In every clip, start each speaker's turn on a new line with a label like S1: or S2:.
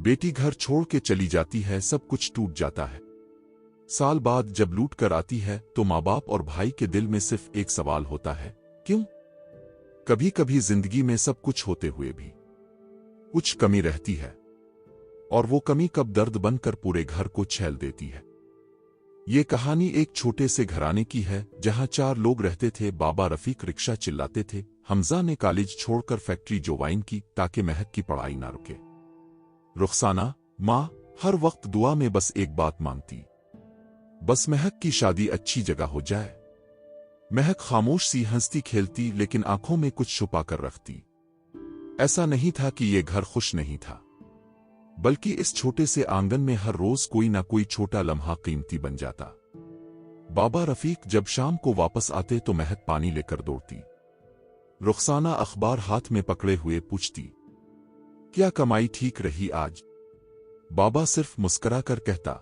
S1: बेटी घर छोड़ के चली जाती है, सब कुछ टूट जाता है। साल बाद जब लूट कर आती है तो माँ बाप और भाई के दिल में सिर्फ एक सवाल होता है, क्यों? कभी कभी जिंदगी में सब कुछ होते हुए भी कुछ कमी रहती है, और वो कमी कब दर्द बनकर पूरे घर को छेल देती है। ये कहानी एक छोटे से घराने की है जहां 4 लोग रहते थे। बाबा रफीक रिक्शा चिल्लाते थे। हमजा ने कॉलेज छोड़कर फैक्ट्री ज्वाइन की ताकि महक की पढ़ाई ना रुके। रुखसाना माँ हर वक्त दुआ में बस एक बात मांगती, बस महक की शादी अच्छी जगह हो जाए। महक खामोश सी हंसती खेलती लेकिन आंखों में कुछ छुपा कर रखती। ऐसा नहीं था कि ये घर खुश नहीं था, बल्कि इस छोटे से आंगन में हर रोज कोई ना कोई छोटा लम्हा कीमती बन जाता। बाबा रफीक जब शाम को वापस आते तो महक पानी लेकर दौड़ती। रुखसाना अखबार हाथ में पकड़े हुए पूछती, क्या कमाई ठीक रही आज? बाबा सिर्फ मुस्कुरा कर कहता,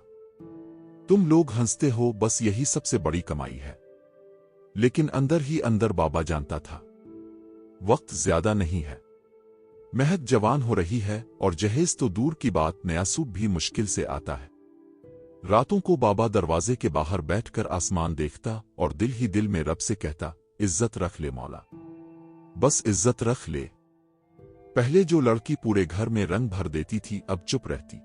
S1: तुम लोग हंसते हो, बस यही सबसे बड़ी कमाई है। लेकिन अंदर ही अंदर बाबा जानता था, वक्त ज्यादा नहीं है। महक जवान हो रही है और जहेज तो दूर की बात, नया सूप भी मुश्किल से आता है। रातों को बाबा दरवाजे के बाहर बैठकर आसमान देखता और दिल ही दिल में रब से कहता, इज्जत रख ले मौला, बस इज्जत रख ले। पहले जो लड़की पूरे घर में रंग भर देती थी अब चुप रहती।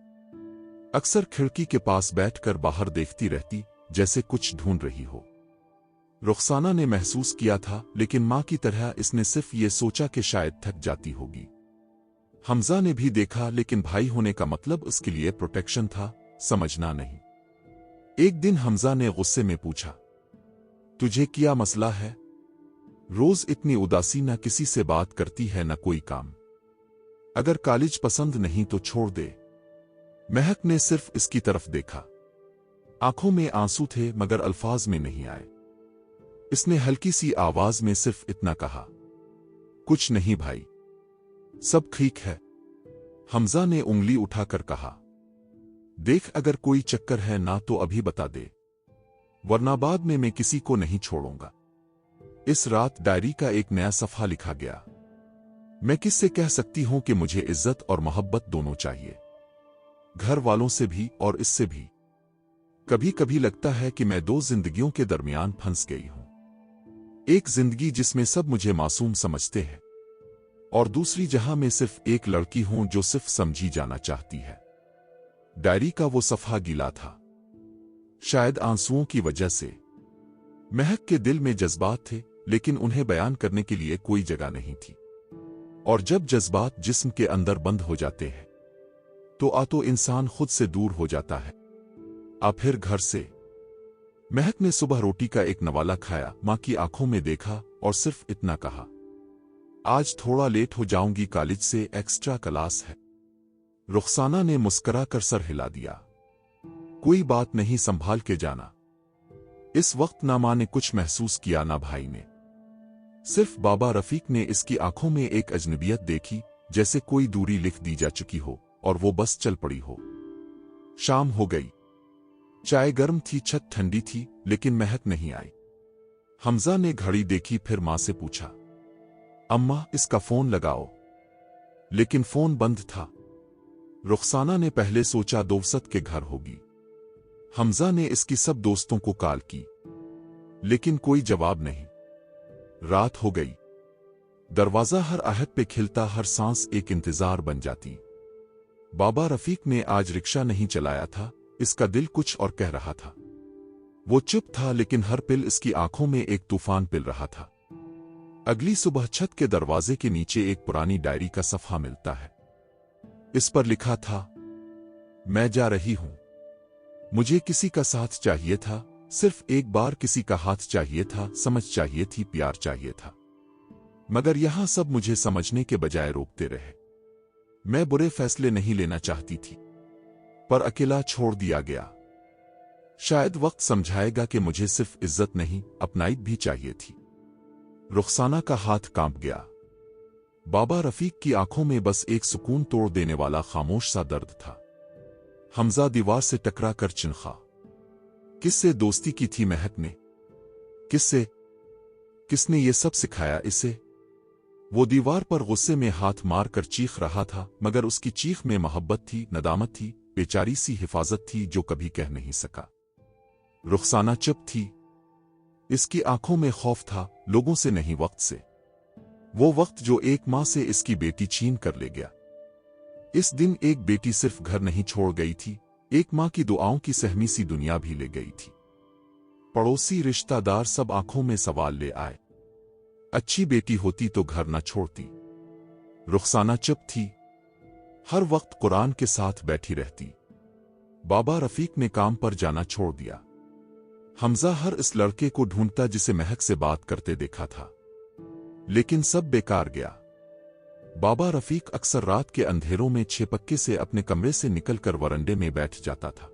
S1: अक्सर खिड़की के पास बैठकर बाहर देखती रहती, जैसे कुछ ढूंढ रही हो। रुखसाना ने महसूस किया था, लेकिन मां की तरह इसने सिर्फ ये सोचा कि शायद थक जाती होगी। हमजा ने भी देखा, लेकिन भाई होने का मतलब उसके लिए प्रोटेक्शन था, समझना नहीं। एक दिन हमजा ने गुस्से में पूछा, तुझे क्या मसला है? रोज इतनी उदासी, न किसी से बात करती है न कोई काम। अगर कॉलेज पसंद नहीं तो छोड़ दे। महक ने सिर्फ इसकी तरफ देखा। आंखों में आंसू थे मगर अल्फाज में नहीं आए। इसने हल्की सी आवाज में सिर्फ इतना कहा, कुछ नहीं भाई, सब ठीक है। हमजा ने उंगली उठाकर कहा, देख अगर कोई चक्कर है ना तो अभी बता दे, वरना बाद में मैं किसी को नहीं छोड़ूंगा। इस रात डायरी का एक नया सफ़ा लिखा गया। मैं किससे कह सकती हूं कि मुझे इज्जत और मोहब्बत दोनों चाहिए, घर वालों से भी और इससे भी। कभी कभी लगता है कि मैं 2 जिंदगियों के दरमियान फंस गई हूं। एक जिंदगी जिसमें सब मुझे मासूम समझते हैं, और दूसरी जहां मैं सिर्फ एक लड़की हूं जो सिर्फ समझी जाना चाहती है। डायरी का वो सफ़ा गीला था, शायद आंसुओं की वजह से। महक के दिल में जज्बात थे, लेकिन उन्हें बयान करने के लिए कोई जगह नहीं थी। और जब जज्बात जिस्म के अंदर बंद हो जाते हैं तो इंसान खुद से दूर हो जाता है, फिर घर से। महक ने सुबह रोटी का एक नवाला खाया, मां की आंखों में देखा और सिर्फ इतना कहा, आज थोड़ा लेट हो जाऊंगी, कॉलेज से एक्स्ट्रा क्लास है। रुखसाना ने मुस्कुरा कर सर हिला दिया, कोई बात नहीं, संभाल के जाना। इस वक्त ना मां ने कुछ महसूस किया ना भाई ने। सिर्फ बाबा रफीक ने इसकी आंखों में एक अजनबियत देखी, जैसे कोई दूरी लिख दी जा चुकी हो और वो बस चल पड़ी हो। शाम हो गई, चाय गर्म थी, छत ठंडी थी, लेकिन महक नहीं आई। हमजा ने घड़ी देखी, फिर मां से पूछा, अम्मा इसका फोन लगाओ। लेकिन फोन बंद था। रुखसाना ने पहले सोचा दोस्त के घर होगी। हमजा ने इसकी सब दोस्तों को कॉल की, लेकिन कोई जवाब नहीं। रात हो गई। दरवाजा हर आहट पे खिलता, हर सांस एक इंतजार बन जाती। बाबा रफीक ने आज रिक्शा नहीं चलाया था, इसका दिल कुछ और कह रहा था। वो चुप था, लेकिन हर पिल इसकी आंखों में एक तूफान पिल रहा था। अगली सुबह छत के दरवाजे के नीचे एक पुरानी डायरी का सफ़ा मिलता है। इस पर लिखा था, मैं जा रही हूं। मुझे किसी का साथ चाहिए था, सिर्फ एक बार किसी का हाथ चाहिए था, समझ चाहिए थी, प्यार चाहिए था। मगर यहां सब मुझे समझने के बजाय रोकते रहे। मैं बुरे फैसले नहीं लेना चाहती थी, पर अकेला छोड़ दिया गया। शायद वक्त समझाएगा कि मुझे सिर्फ इज्जत नहीं, अपनाइत भी चाहिए थी। रुखसाना का हाथ कांप गया। बाबा रफीक की आंखों में बस एक सुकून तोड़ देने वाला खामोश सा दर्द था। हमजा दीवार से टकरा कर चिंखा, किससे दोस्ती की थी महक ने? किससे? किसने ये सब सिखाया इसे? وہ दीवार पर गुस्से में हाथ मार कर चीख रहा था, मगर उसकी चीख में मोहब्बत थी, नदामत थी, बेचारी सी हिफाजत थी जो कभी कह नहीं सका। रुखसाना चुप थी। इसकी आंखों में खौफ था, लोगों से नहीं, वक्त से। वो वक्त जो एक माँ से इसकी बेटी छीन कर ले गया। इस दिन एक बेटी सिर्फ घर नहीं छोड़ गई थी, एक माँ की दुआओं की सहमी सी दुनिया भी ले गई थी। पड़ोसी, रिश्तेदार सब आंखों में सवाल ले आए। अच्छी बेटी होती तो घर न छोड़ती। रुखसाना चुप थी, हर वक्त कुरान के साथ बैठी रहती। बाबा रफीक ने काम पर जाना छोड़ दिया। हमजा हर इस लड़के को ढूंढता जिसे महक से बात करते देखा था, लेकिन सब बेकार गया। बाबा रफीक अक्सर रात के अंधेरों में छेपक्के से अपने कमरे से निकलकर वरांडे में बैठ जाता था।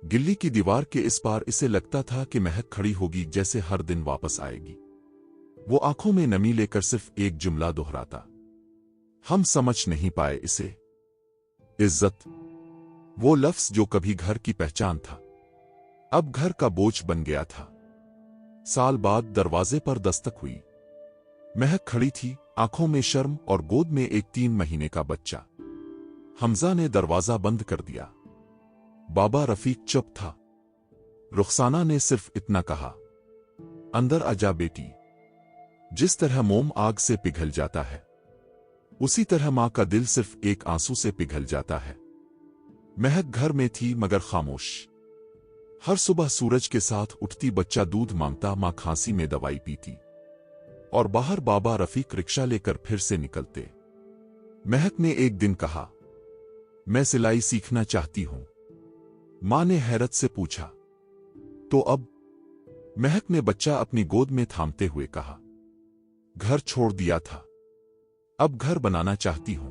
S1: गिल्ली की दीवार के इस पार इसे लगता था कि महक खड़ी होगी, जैसे हर दिन वापस आएगी। वो आंखों में नमी लेकर सिर्फ एक जुमला दोहराता, हम समझ नहीं पाए इसे। इज्जत, वो लफ्ज जो कभी घर की पहचान था, अब घर का बोझ बन गया था। साल बाद दरवाजे पर दस्तक हुई। महक खड़ी थी, आंखों में शर्म और गोद में एक 3 महीने का बच्चा। हमजा ने दरवाजा बंद कर दिया। बाबा रफीक चुप था। रुखसाना ने सिर्फ इतना कहा, अंदर आजा बेटी। जिस तरह मोम आग से पिघल जाता है, उसी तरह मां का दिल सिर्फ एक आंसू से पिघल जाता है। महक घर में थी मगर खामोश। हर सुबह सूरज के साथ उठती, बच्चा दूध मांगता, मां खांसी में दवाई पीती, और बाहर बाबा रफीक रिक्शा लेकर फिर से निकलते। महक ने एक दिन कहा, मैं सिलाई सीखना चाहती हूं। मां ने हैरत से पूछा, तो अब? महक ने बच्चा अपनी गोद में थामते हुए कहा, घर छोड़ दिया था, अब घर बनाना चाहती हूं।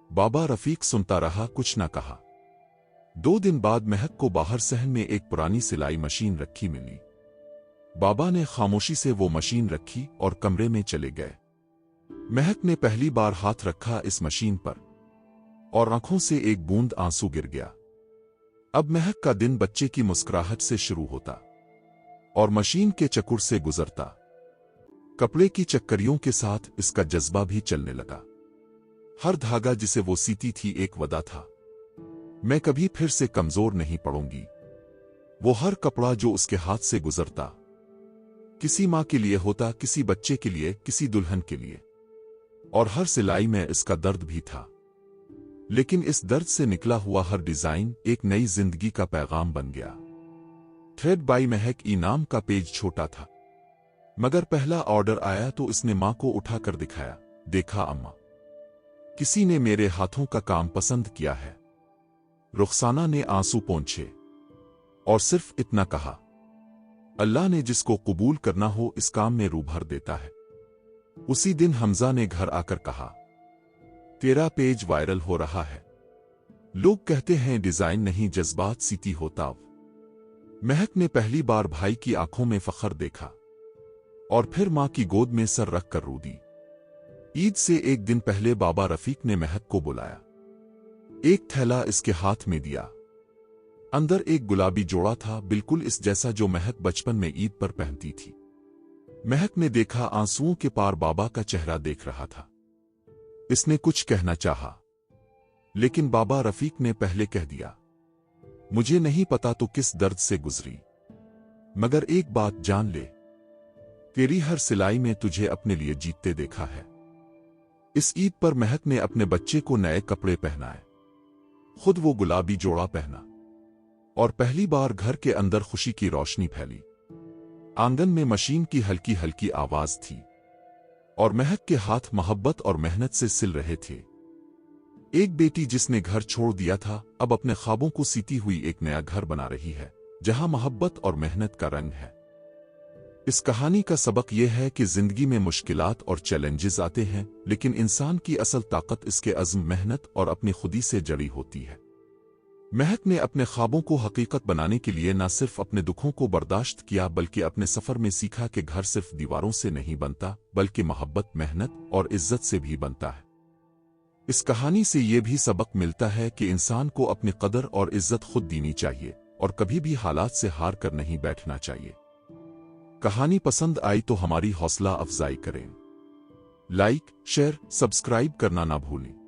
S1: बाबा रफीक सुनता रहा, कुछ न कहा। 2 दिन बाद महक को बाहर सहन में एक पुरानी सिलाई मशीन रखी मिली। बाबा ने खामोशी से वो मशीन रखी और कमरे में चले गए। महक ने पहली बार हाथ रखा इस मशीन पर, और आंखों से एक बूंद आंसू गिर गया। अब महक का दिन बच्चे की मुस्कुराहट से शुरू होता और मशीन के चक्कर से गुजरता। कपड़े की चक्करियों के साथ इसका जज्बा भी चलने लगा। हर धागा जिसे वो सीती थी एक वदा था, मैं कभी फिर से कमजोर नहीं पड़ूंगी। वो हर कपड़ा जो उसके हाथ से गुजरता, किसी मां के लिए होता, किसी बच्चे के लिए, किसी दुल्हन के लिए। और हर सिलाई में इसका दर्द भी था, लेकिन इस दर्द से निकला हुआ हर डिजाइन एक नई जिंदगी का पैगाम बन गया। थ्रेड बाई महक इनाम का पेज छोटा था, मगर पहला ऑर्डर आया तो इसने मां को उठाकर दिखाया, देखा अम्मा, किसी ने मेरे हाथों का काम पसंद किया है। रुखसाना ने आंसू पोंछे और सिर्फ इतना कहा, अल्लाह ने जिसको कबूल करना हो इस काम में रूह भर देता है। उसी दिन हमजा ने घर आकर कहा, तेरा पेज वायरल हो रहा है। लोग कहते हैं डिजाइन नहीं जज्बात सीती होता। महक ने पहली बार भाई की आंखों में फख्र देखा और फिर मां की गोद में सर रख कर रो दी। ईद से एक दिन पहले बाबा रफीक ने महक को बुलाया। एक थैला इसके हाथ में दिया। अंदर एक गुलाबी जोड़ा था, बिल्कुल इस जैसा जो महक बचपन में ईद पर पहनती थी। महक ने देखा, आंसुओं के पार बाबा का चेहरा देख रहा था। इसने कुछ कहना चाहा, लेकिन बाबा रफीक ने पहले कह दिया, मुझे नहीं पता तो किस दर्द से गुजरी, मगर एक बात जान ले, तेरी हर सिलाई में तुझे अपने लिए जीतते देखा है। इस ईद पर महक ने अपने बच्चे को नए कपड़े पहनाए, खुद वो गुलाबी जोड़ा पहना, और पहली बार घर के अंदर खुशी की रोशनी फैली। आंगन में मशीन की हल्की हल्की आवाज थी और महक के हाथ मोहब्बत और मेहनत से सिल रहे थे। एक बेटी जिसने घर छोड़ दिया था, अब अपने ख्वाबों को सीती हुई एक नया घर बना रही है, जहां मोहब्बत और मेहनत का रंग है। इस कहानी का सबक यह है कि जिंदगी में मुश्किलात और चैलेंजेस आते हैं, लेकिन इंसान की असल ताकत इसके अज़्म, मेहनत और अपनी खुदी से जड़ी होती है। महक ने अपने ख्वाबों को हकीकत बनाने के लिए न सिर्फ अपने दुखों को बर्दाश्त किया, बल्कि अपने सफर में सीखा कि घर सिर्फ दीवारों से नहीं बनता, बल्कि मोहब्बत, मेहनत और इज्जत से भी बनता है। इस कहानी से यह भी सबक मिलता है कि इंसान को अपनी कदर और इज्जत खुद देनी चाहिए और कभी भी हालात से हार कर नहीं बैठना चाहिए। कहानी पसंद आई तो हमारी हौसला अफजाई करें, लाइक शेयर सब्सक्राइब करना ना भूलें।